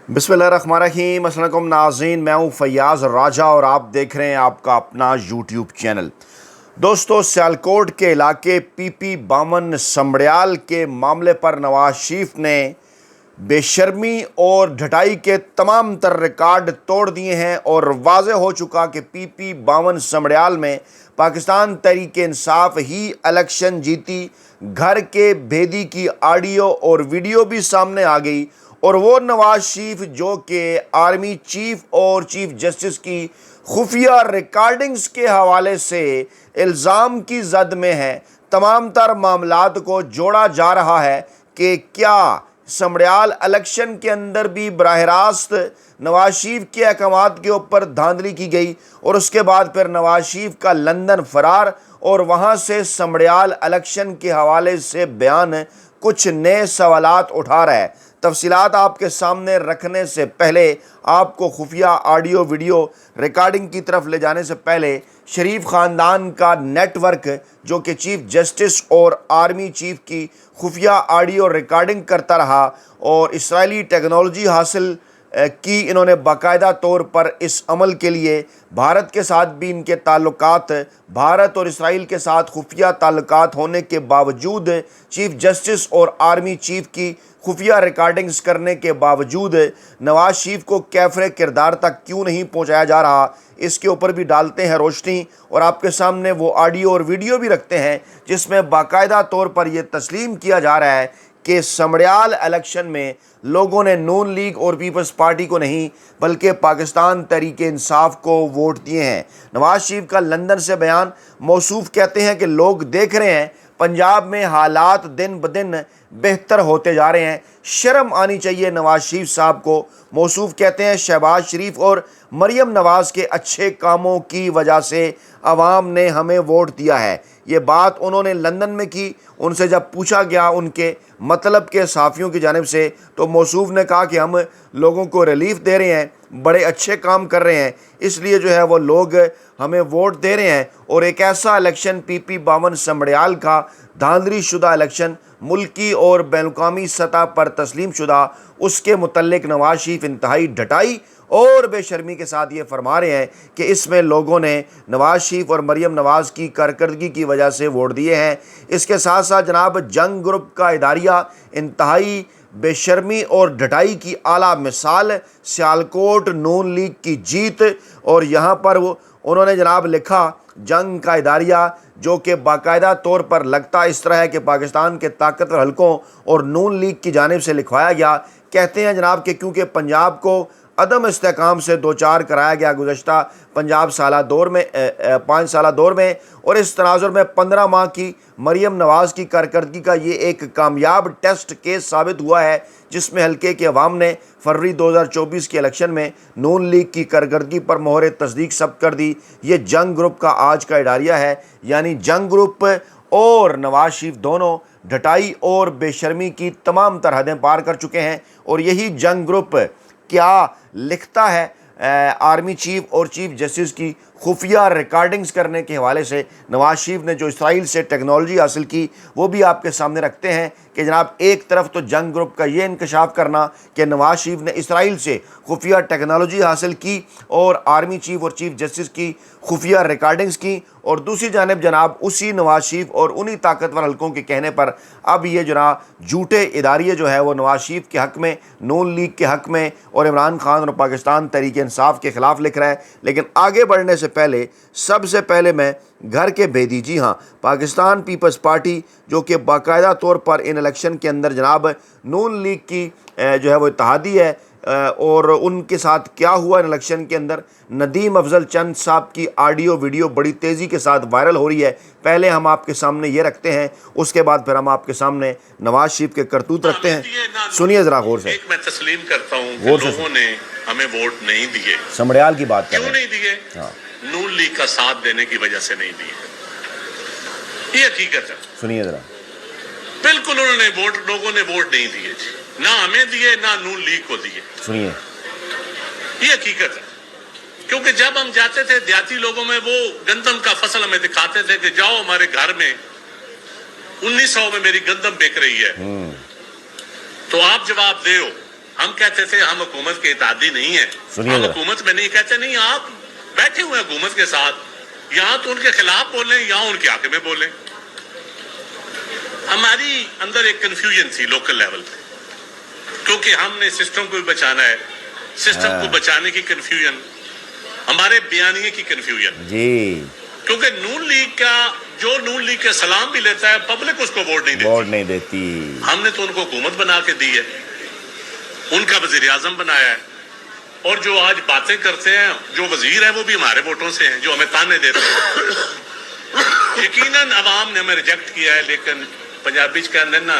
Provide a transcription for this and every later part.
बिस्मिल्लाहिर्रहमानिर्रहीम। अस्सलाम वालेकुम नाज़रीन, मैं हूँ फैयाज़ राजा और आप देख रहे हैं आपका अपना यूट्यूब चैनल। दोस्तों, सियालकोट के इलाके PP 52 समड़ियाल के मामले पर नवाज शरीफ ने बेशर्मी और ढटाई के तमाम तर रिकॉर्ड तोड़ दिए हैं और वाज़ेह हो चुका कि PP 52 समड़ियाल में पाकिस्तान तहरीक इंसाफ ही इलेक्शन जीती। घर के भेदी की ऑडियो और वीडियो भी सामने आ गई और वो नवाज शरीफ जो कि आर्मी चीफ और चीफ जस्टिस की खुफिया रिकॉर्डिंग्स के हवाले से इल्ज़ाम की जद में है। तमाम तर मामलात को जोड़ा जा रहा है कि क्या समड़ियाल इलेक्शन के अंदर भी बराह रास्त नवाज शरीफ के अहकामात के ऊपर धांधली की गई और उसके बाद फिर नवाज शरीफ का लंदन फरार और वहाँ से समड़ियाल इलेक्शन के हवाले से बयान कुछ नए सवालात उठा रहा है। तफसीलात आपके सामने रखने से पहले, आपको खुफिया ऑडियो वीडियो रिकॉर्डिंग की तरफ ले जाने से पहले, शरीफ ख़ानदान का नेटवर्क जो कि चीफ जस्टिस और आर्मी चीफ की खुफिया ऑडियो रिकॉर्डिंग करता रहा और इसराइली टेक्नोलॉजी हासिल की इन्होंने बाकायदा तौर पर इस अमल के लिए भारत के साथ भी इनके ताल्लुकात, भारत और इसराइल के साथ खुफिया ताल्लुकात होने के बावजूद, चीफ जस्टिस और आर्मी चीफ की खुफिया रिकॉर्डिंग्स करने के बावजूद नवाज शरीफ को कैफरे किरदार तक क्यों नहीं पहुंचाया जा रहा, इसके ऊपर भी डालते हैं रोशनी और आपके सामने वो ऑडियो और वीडियो भी रखते हैं जिसमें बाकायदा तौर पर यह तस्लीम किया जा रहा है कि समड़ियाल इलेक्शन में लोगों ने नून लीग और पीपल्स पार्टी को नहीं बल्कि पाकिस्तान तहरीक इंसाफ को वोट दिए हैं। नवाज शरीफ का लंदन से बयान, मौसूफ कहते हैं कि लोग देख रहे हैं पंजाब में हालात दिन ब दिन बेहतर होते जा रहे हैं, शर्म आनी चाहिए नवाज शरीफ साहब को। मौसूफ कहते हैं शहबाज शरीफ और मरियम नवाज़ के अच्छे कामों की वजह से आवाम ने हमें वोट दिया है। ये बात उन्होंने लंदन में की। उनसे जब पूछा गया उनके मतलब के सहाफ़ियों की जानिब से तो मौसूफ ने कहा कि हम लोगों को रिलीफ दे रहे हैं, बड़े अच्छे काम कर रहे हैं, इसलिए जो है वो लोग हमें वोट दे रहे हैं। और एक ऐसा इलेक्शन PP 52 समड़ियाल का धांधली शुदा इलेक्शन, मुल्की और बैनुकामी सतह पर तस्लीम शुदा, उसके मुतल्लिक नवाज शरीफ इंतहाई ढटाई और बेशर्मी के साथ ये फरमा रहे हैं कि इसमें लोगों ने नवाज शरीफ और मरियम नवाज़ की कारकर्दगी की वजह से वोट दिए हैं। इसके साथ साथ जनाब जंग ग्रुप का इदारिया इंतहाई बेशर्मी और ढटाई की आला मिसाल, सियालकोट नून लीग की जीत। और यहाँ पर वो उन्होंने जनाब लिखा जंग का इदारिया जो कि बाकायदा तौर पर लगता इस तरह है कि पाकिस्तान के ताकतवर हलकों और नून लीग की जानिब से लिखवाया गया। कहते हैं जनाब कि क्योंकि पंजाब को अदम इस्तेकाम से दो चार कराया गया गुज़श्ता पंजाब साला दौर में 5 साला दौर में, और इस तनाजुर में 15 माह की मरियम नवाज़ की कारकर्दगी का ये एक कामयाब टेस्ट केस साबित हुआ है जिसमें हल्के के अवाम ने फरवरी 2024 के इलेक्शन में नून लीग की कारकर्दगी पर मोहर तस्दीक सब्त कर दी। ये जंग ग्रुप का आज का इडारिया है, यानी जंग ग्रुप और नवाज शरीफ दोनों ढटाई और बेशर्मी की तमाम तरहदें पार कर चुके हैं। और यही जंग ग्रुप क्या लिखता है आर्मी चीफ और चीफ जस्टिस की खुफिया रिकॉर्डिंग्स करने के हवाले से नवाज शरीफ ने जो इसराइल से टेक्नोलॉजी हासिल की वो भी आपके सामने रखते हैं कि जनाब एक तरफ तो जंग ग्रुप का ये इंकशाफ करना कि नवाज शरीफ ने इसराइल से खुफिया टेक्नोलॉजी हासिल की और आर्मी चीफ और चीफ जस्टिस की खुफिया रिकॉर्डिंग्स की, और दूसरी जानिब जनाब उसी नवाज शरीफ और उन्हीं ताकतवर हलकों के कहने पर अब ये जनाब झूठे इदारिये जो है वो नवाज शरीफ के हक़ में, नून लीग के हक़ में और इमरान खान और पाकिस्तान तहरीक इंसाफ के ख़िलाफ़ लिख रहा है। लेकिन आगे बढ़ने से पहले सबसे पहले मैं घर के भेदी, जी हाँ, पाकिस्तान पीपल्स पार्टी जो कि बाकायदा तौर पर इन इलेक्शन के अंदर जनाब नून लीग की जो है वो इत्तेहादी है, और उनके साथ क्या हुआ इन इलेक्शन के अंदर, नदीम अफजल चंद साहब की ऑडियो वीडियो बड़ी तेज़ी के साथ वायरल हो रही है। पहले हम आपके सामने ये रखते हैं, उसके बाद फिर हम आपके सामने नवाज शरीफ के करतूत रखते हैं। सुनिए जरा गौर से। मैं तस्लीम करता हूँ कि लोगों ने हमें वोट नहीं दिए। समड़ियाल की बात क्यों नहीं दिए? हाँ। नून लीग का साथ देने की वजह से नहीं दिए, ये हकीकत है। सुनिए जरा। बिल्कुल उन्होंने लोगों ने वोट नहीं दिए, ना हमें दिए ना नून लीग को दिए। सुनिए, ये हकीकत है। क्योंकि जब हम जाते थे देहाती लोगों में, वो गंदम का फसल हमें दिखाते थे कि जाओ हमारे घर में 1900 में मेरी गंदम बिक रही है, तो आप जवाब दे हम कहते थे हम हुकूमत के इत्तेहादी नहीं है, हम हुकूमत में नहीं कहते, नहीं आप बैठे हुए हैं हुकूमत के साथ, यहाँ तो उनके खिलाफ बोलें यहाँ उनके आके में बोलें। हमारी अंदर एक कंफ्यूजन थी लोकल लेवल पे, क्योंकि हमने सिस्टम को भी बचाना है, सिस्टम को बचाने की कंफ्यूजन, हमारे बयानिए की कंफ्यूजन जी, क्योंकि नून लीग का जो नून लीग के सलाम भी लेता है पब्लिक उसको वोट नहीं देती। हमने तो उनको हुकूमत बना के दी है, उनका वजीर आजम बनाया है, और जो आज बातें करते हैं जो वजीर है वो भी हमारे वोटों से हैं, जो हमें ताने देते हैं। यकीनन अवाम ने हमें रिजेक्ट किया है, लेकिन पंजाबी च कहंदे ना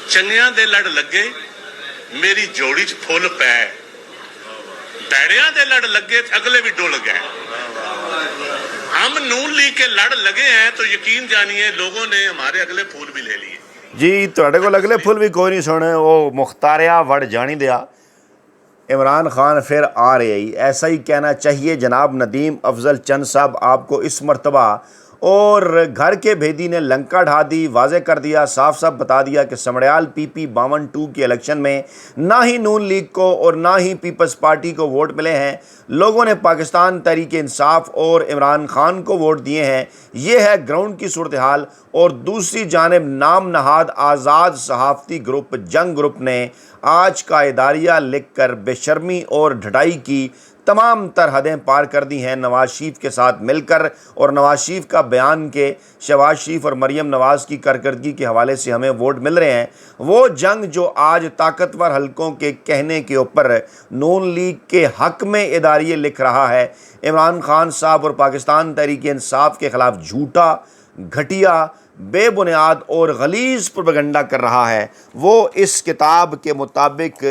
चंगियां दे लड़ लगे मेरी जोड़ी च फुल पै, बैड़ियां दे लड़ लगे अगले भी डुल गए। हम नून लीग के लड़ लगे हैं तो यकीन जानिए लोगों ने हमारे अगले फूल भी ले लिए जी। तुहाडे कोल अगले फुल भी कोई नहीं सुने, वो मुख्तारिया वड़ जानी दिया। इमरान खान फिर आ रहे ही, ऐसा ही कहना चाहिए जनाब नदीम अफजल चंद साहब आपको इस मरतबा। और घर के भेदी ने लंका ढा दी, वाज़े कर दिया, साफ साफ बता दिया कि समड़ियाल PP 52 के इलेक्शन में ना ही नून लीग को और ना ही पीपल्स पार्टी को वोट मिले हैं। लोगों ने पाकिस्तान तहरीक इंसाफ और इमरान खान को वोट दिए हैं। ये है ग्राउंड की सूरत हाल। और दूसरी जानिब नाम नहाद आज़ाद सहाफ़ती ग्रुप जंग ग्रुप ने आज का इदारिया लिख कर बेशर्मी और ढटाई की तमाम तर हदें पार कर दी हैं नवाज शरीफ के साथ मिलकर। और नवाज शरीफ का बयान के शहबाज शरीफ और मरीम नवाज़ की कारकर्दगी के हवाले से हमें वोट मिल रहे हैं, वो जंग जो आज ताकतवर हलकों के कहने के ऊपर नून लीग के हक़ में इदारिये लिख रहा है, इमरान खान साहब और पाकिस्तान तहरीक इंसाफ के ख़िलाफ़ झूठा, घटिया, बेबुनियाद और गलीज़ प्रोपेगेंडा कर रहा है, वो इस किताब के मुताबिक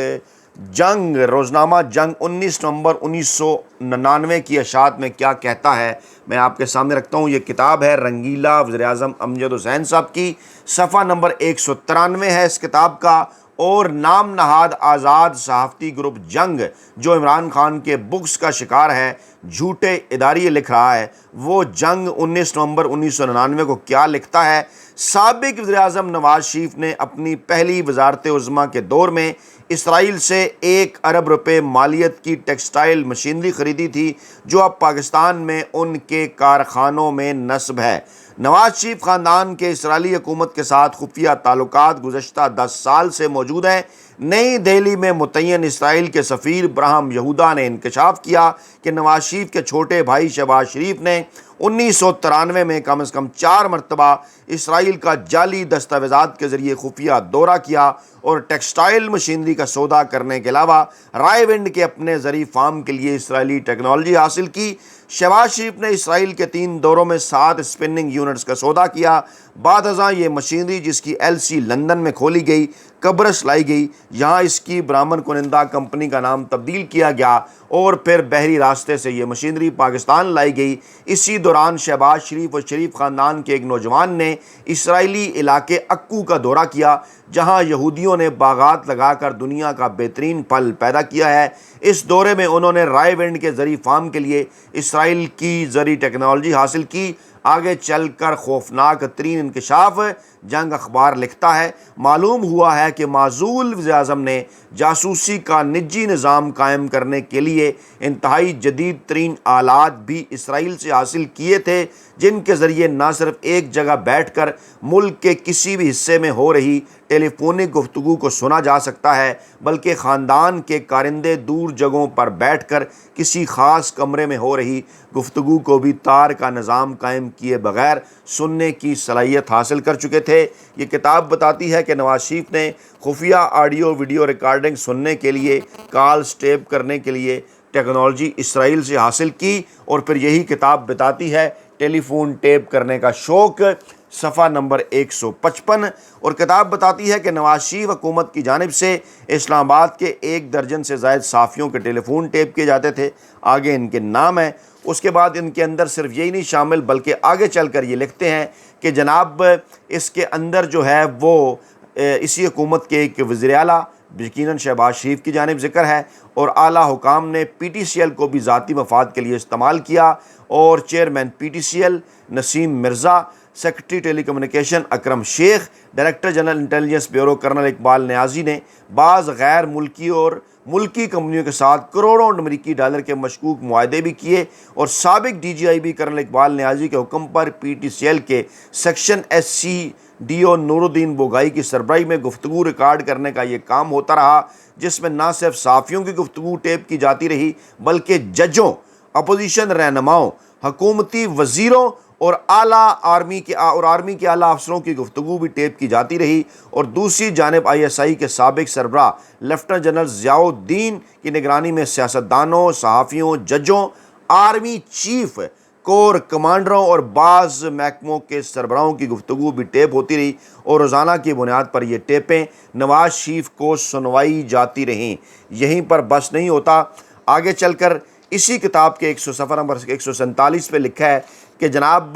जंग रोज़नामा जंग 19 नवंबर 1999 की अशात में क्या कहता है मैं आपके सामने रखता हूँ। ये किताब है रंगीला वज़ीर-ए-आज़म अमजद हुसैन साहब की, सफ़ा नंबर 193 है इस किताब का। और नाम नहाद आज़ाद सहाफ़ती ग्रुप जंग जो इमरान खान के बुक्स का शिकार है, झूठे इदारिये लिख रहा है, वो जंग 19 नवंबर 1999 को क्या लिखता है। साबिक़ वज़ीर-ए-आज़म नवाज शरीफ ने अपनी पहली वज़ारत उज़्मा के दौर में इसराइल से 1 अरब रुपए मालियत की टेक्सटाइल मशीनरी ख़रीदी थी जो अब पाकिस्तान में उनके कारखानों में नस्ब है। नवाज शरीफ ख़ानदान के इसराइली हुकूमत के साथ खुफिया ताल्लुकात गुज़श्ता 10 साल से मौजूद हैं। नई दिल्ली में मुतय्यन इसराइल के सफ़ीर इब्राहिम यहूदा ने इंकशाफ किया कि नवाज शरीफ के छोटे भाई शहबाज शरीफ ने 1993 में कम से कम 4 मरतबा इसराइल का जाली दस्तावेज़ात के ज़रिए खुफिया दौरा किया और टेक्सटाइल मशीनरी का सौदा करने के अलावा रायविंड के अपने ज़री फार्म के लिए इसराइली टेक्नोलॉजी हासिल की। शहबाज शरीफ ने इसराइल के 3 दौरों में 7 स्पिनिंग यूनिट्स का सौदा किया। बाद अज़ां ये मशीनरी जिसकी LC लंदन में खोली गई, कब्रस लाई गई, यहाँ इसकी बरामद कुनिंदा कंपनी का नाम तब्दील किया गया और फिर बहरी रास्ते से ये मशीनरी पाकिस्तान लाई गई। इसी दौरान शहबाज शरीफ और शरीफ ख़ानदान के एक नौजवान ने इसराइली इलाके अक्कू का दौरा किया जहाँ यहूदियों ने बागात लगाकर दुनिया का बेहतरीन फल पैदा किया है। इस दौरे में उन्होंने रायविंड के ज़री फार्म के लिए इसराइल की ज़री टेक्नोलॉजी हासिल की। आगे चलकर खौफनाक तरीन इंकशाफ जंग अखबार लिखता है, मालूम हुआ है कि माज़ूल वज़ीर-ए-आज़म ने जासूसी का निजी निज़ाम कायम करने के लिए इंतहाई जदीद तरीन आलात भी इसराइल से हासिल किए थे जिनके ज़रिए न सिर्फ एक जगह बैठ कर मुल्क के किसी भी हिस्से में हो रही टेलीफोनिक गुफ्तगू को सुना जा सकता है, बल्कि ख़ानदान के कारिंदे दूर जगहों पर बैठ कर किसी ख़ास कमरे में हो रही गुफ्तगू को भी तार का निज़ाम कायम किए बग़ैर सुनने की सलाहियत हासिल कर चुके थे। ये किताब बताती है कि नवाज शरीफ ने खुफिया ऑडियो वीडियो रिकॉर्डिंग सुनने के लिए, कॉल्स टेप करने के लिए टेक्नोलॉजी इसराइल से हासिल की। और फिर यही किताब बताती है टेलीफोन टेप करने का शौक़, सफ़ा नंबर 155। और किताब बताती है कि नवाज शरीफ हुकूमत की जानिब से इस्लामाबाद के 1 दर्जन से ज़ायद साफ़ियों के टेलीफोन टेप किए जाते थे। आगे इनके नाम है। उसके बाद इनके अंदर सिर्फ यही नहीं शामिल बल्कि आगे चलकर ये लिखते हैं कि जनाब इसके अंदर जो है वो इसी हुकूमत के एक वज़ीर आला यकीनन शहबाज शरीफ की जानिब ज़िक्र है और आला हुकाम ने PTCL को भी ज़ाती मफाद के लिए इस्तेमाल किया और chairman PTCL Naseem Mirza secretary telecommunication Akram Sheikh, director general intelligence bureau colonel Iqbal Niazi ने बाज़ गैर मुल्की और मुल्की कंपनियों के साथ करोड़ों अमरीकी डॉलर के मशकूक मुआहदे भी किए और साबिक DGIB कर्नल इकबाल नियाजी के हुक्म पर PTCL के सेक्शन SCDO नूरुद्दीन बोगाई की सरबराही में गुफ्तगू रिकॉर्ड करने का ये काम होता रहा, जिसमें न सिर्फ सहाफ़ियों की गुफ्तगू टेप की जाती रही बल्कि जजों, अपोजिशन रहनुमाओं, हुकूमती वज़ीरों और आर्मी के आला अफसरों की गुफ्तगू भी टेप की जाती रही। और दूसरी जानिब ISI के साबिक सरबराह लेफ्टिनेंट जनरल ज़ियाउद्दीन की निगरानी में सियासतदानों, सहाफ़ियों, जजों, आर्मी चीफ, कोर कमांडरों और बाज़ महकमों के सरबराहों की गुफ्तगू भी टेप होती रही और रोज़ाना की बुनियाद पर ये टेपें नवाज शरीफ को सुनवाई जाती रहीं। यहीं पर बस नहीं होता, आगे चलकर इसी किताब के सफ़ा नंबर 147 पे लिखा है कि जनाब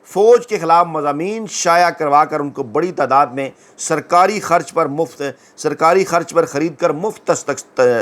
फ़ौज के ख़िलाफ़ मज़ामीन शाया करवा कर उनको बड़ी तादाद में सरकारी ख़र्च पर ख़रीद कर मुफ्त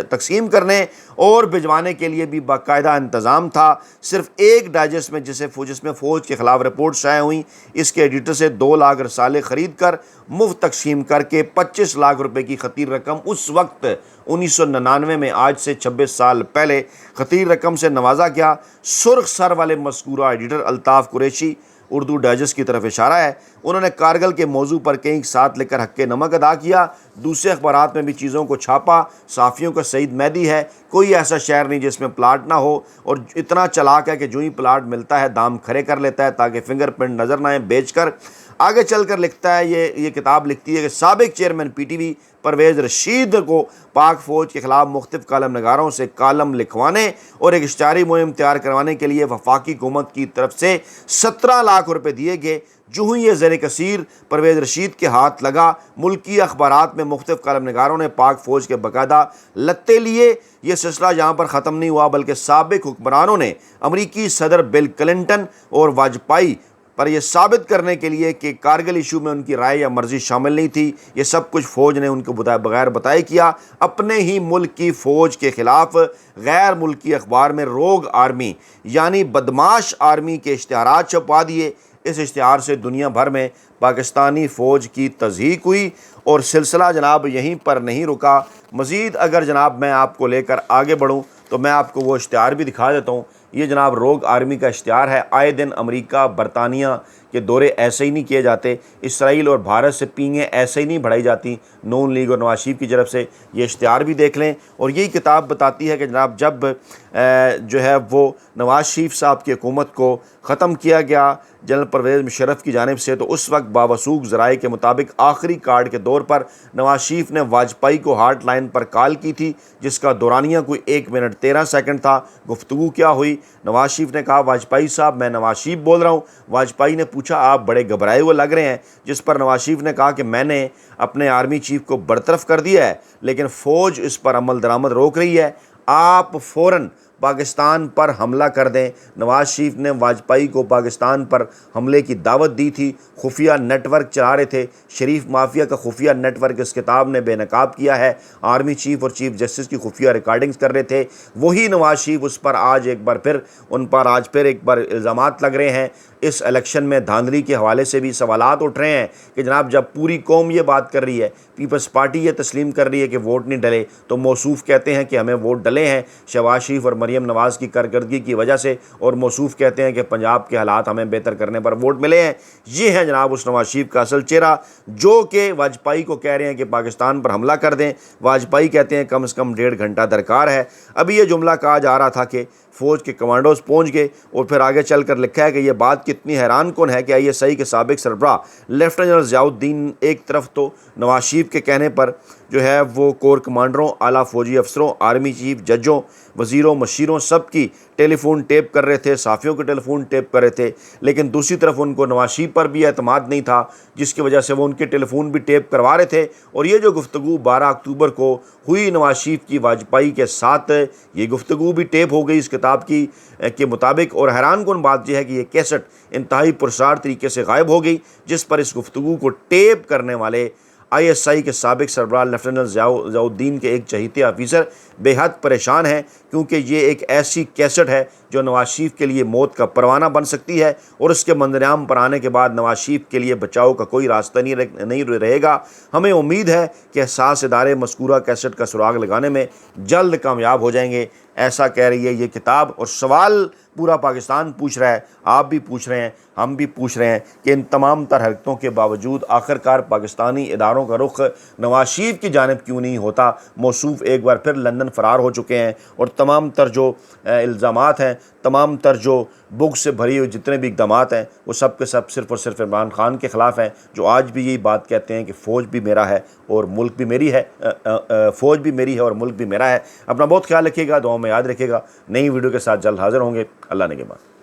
तकसीम करने और भिजवाने के लिए भी बाकायदा इंतज़ाम था। सिर्फ एक डाइजेस्ट में जिसमें फ़ौज के ख़िलाफ़ रिपोर्ट शाया हुई, इसके एडिटर से 2 लाख रसाले ख़रीद कर मुफ्त तकसीम करके 25 लाख रुपए की खतीर रकम उस वक्त 1999 में, आज से 26 साल पहले, खतीर रकम से नवाजा गया। सुर्ख सर वाले मज़कूरा एडिटर अल्ताफ़ कुरैशी, उर्दू डाइजेस्ट की तरफ इशारा है, उन्होंने कारगिल के मौजू पर कई साथ लेकर हक़ नमक अदा किया। दूसरे अखबारात में भी चीज़ों को छापा। साफ़ियों का सईद मेहदी है, कोई ऐसा शहर नहीं जिसमें प्लाट ना हो, और इतना चालाक है कि जो ही प्लाट मिलता है दाम खड़े कर लेता है ताकि फिंगरप्रिंट नज़र ना आए बेचकर। आगे चलकर लिखता है, ये किताब लिखती है कि साबिक चेयरमैन PTV परवेज़ रशीद को पाक फ़ौज के ख़िलाफ़ मुख्तलिफ़ कालम नगारों से कालम लिखवाने और एक इश्तिहारी मुहिम तैयार करवाने के लिए वफाकी हुकूमत की तरफ से 17 लाख रुपए दिए गए। जो ही ये ज़ेर कसीर परवेज़ रशीद के हाथ लगा, मुल्की अखबारात में मुख्तलिफ़ कालम नगारों ने पाक फ़ौज के बाकायदा लत्ते लिए। ये सिलसिला यहाँ पर ख़त्म नहीं हुआ, बल्कि साबिक हुक्मरानों ने अमरीकी सदर बिल क्लिंटन और वाजपेयी पर यह साबित करने के लिए कि कारगिल इशू में उनकी राय या मर्ज़ी शामिल नहीं थी, ये सब कुछ फ़ौज ने उनको बगैर बताए किया। अपने ही मुल्क की फ़ौज के ख़िलाफ़ गैर मुल्की अखबार में रोग आर्मी यानी बदमाश आर्मी के इश्तिहारात छपवा दिए। इस इश्तिहार से दुनिया भर में पाकिस्तानी फ़ौज की तज़हीक हुई और सिलसिला जनाब यहीं पर नहीं रुका। मज़ीद अगर जनाब मैं आपको लेकर आगे बढ़ूँ तो मैं आपको वो इश्तिहार भी दिखा देता हूँ। ये जनाब रोग आर्मी का इश्तिहार है। आए दिन अमेरिका, बरतानिया के दौरे ऐसे ही नहीं किए जाते, इसराइल और भारत से पींगें ऐसे ही नहीं बढ़ाई जाती नून लीग और नवाज शरीफ की तरफ से। ये इश्तिहार भी देख लें। और यही किताब बताती है कि जनाब जब जो है वो नवाज शरीफ साहब की हुकूमत को ख़त्म किया गया जनरल परवेज़ मुशर्रफ की जानिब से, तो उस वक्त बावसूख ज़राए के मुताबिक आखिरी कार्ड के दौर पर नवाज शरीफ ने वाजपेयी को हार्ट लाइन पर कॉल की थी, जिसका दौरानिया कोई 1 मिनट 13 सेकंड था। गुफ्तगू क्या हुई? नवाज शरीफ ने कहा, वाजपेयी साहब मैं नवाज शरीफ बोल रहा हूँ। वाजपेयी ने पूछा, आप बड़े घबराए हुए लग रहे हैं, जिस पर नवाज शरीफ ने कहा कि मैंने अपने आर्मी चीफ को बरतरफ कर दिया है, लेकिन फ़ौज इस पर अमल दरामद रोक रही है, आप फ़ौरन पाकिस्तान पर हमला कर दें। नवाज शरीफ ने वाजपेयी को पाकिस्तान पर हमले की दावत दी थी। खुफिया नेटवर्क चला रहे थे, शरीफ माफिया का खुफिया नेटवर्क इस किताब ने बेनकाब किया है। आर्मी चीफ और चीफ जस्टिस की खुफिया रिकॉर्डिंग्स कर रहे थे। वही नवाज शरीफ उस पर आज फिर एक बार इल्ज़ामात लग रहे हैं। इस इलेक्शन में धांधली के हवाले से भी सवालात उठ रहे हैं कि जनाब जब पूरी कौम ये बात कर रही है, पीपल्स पार्टी ये तस्लीम कर रही है कि वोट नहीं डले, तो मौसूफ कहते हैं कि हमें वोट डले हैं शहबाज शरीफ और मरीम नवाज़ की कारकर्दगी की वजह से, और मौसूफ कहते हैं कि पंजाब के हालात हमें बेहतर करने पर वोट मिले हैं। ये है जनाब उस नवाज शरीफ का असल चेहरा, जो कि वाजपेयी को कह रहे हैं कि पाकिस्तान पर हमला कर दें। वाजपेयी कहते हैं कम से कम 1.5 घंटा दरकार है। अभी ये जुमला कहा जा रहा था कि फ़ौज के कमांडोज पहुंच गए, और फिर आगे चलकर लिखा है कि यह बात कितनी हैरान कौन है कि ISI के साबिक सरबराह लेफ्टिनेंट जनरल ज़ियाउद्दीन एक तरफ तो नवाज शरीफ के कहने पर जो है वो कोर कमांडरों, आला फ़ौजी अफसरों, आर्मी चीफ, जजों, वज़ीरों, मशीरों सब की टेलीफोन टेप कर रहे थे, साफ़ियों के टेलीफोन टेप कर रहे थे, लेकिन दूसरी तरफ उनको नवाज शरीफ पर भी एतमाद नहीं था, जिसकी वजह से वो उनके टेलीफोन भी टेप करवा रहे थे। और ये जो गुफ्तगू 12 अक्टूबर को हुई नवाज शरीफ की वाजपेयी के साथ, ये गुफ्तगू भी टेप हो गई इस किताब के मुताबिक। और हैरान कौन बात यह है कि ये कैसेट इंतहाई पुरसार तरीके से गायब हो गई, जिस पर इस गुफ्तगू को टेप करने वाले ISI کے سابق سربراہ لیفٹیننٹ ضیاء الدین کے ایک چہیتے آفیسر بے حد پریشان ہیں، کیونکہ یہ ایک ایسی کیسٹ ہے جو نواز شریف کے لیے موت کا پروانہ بن سکتی ہے، اور اس کے منظر پر آنے کے بعد نواز شریف کے لیے بچاؤ کا کوئی راستہ نہیں رہے گا۔ ہمیں امید ہے کہ حساس ادارے مذکورہ کیسٹ کا سراغ لگانے میں جلد کامیاب ہو جائیں گے، ایسا کہہ رہی ہے یہ کتاب۔ اور سوال پورا پاکستان پوچھ رہا ہے، آپ بھی پوچھ رہے ہیں، ہم بھی پوچھ رہے ہیں کہ ان تمام تر حرکتوں کے باوجود آخرکار پاکستانی اداروں کا رخ نواز شریف کی جانب کیوں نہیں ہوتا؟ موصوف ایک بار پھر لندن فرار ہو چکے ہیں، اور تمام تر جو الزامات ہیں، تمام تر جو بغض سے بھری ہوئی جتنے بھی اقدامات ہیں، وہ سب کے سب صرف اور صرف عمران خان کے خلاف ہیں، جو آج بھی یہی بات کہتے ہیں کہ فوج بھی میرا ہے اور ملک بھی میری ہے، فوج بھی میری ہے اور ملک بھی میرا ہے۔ اپنا بہت خیال رکھیے گا، دعاؤں میں یاد رکھیے گا۔ نئی ویڈیو کے ساتھ جلد حاضر ہوں گے۔ اللہ نگہبان۔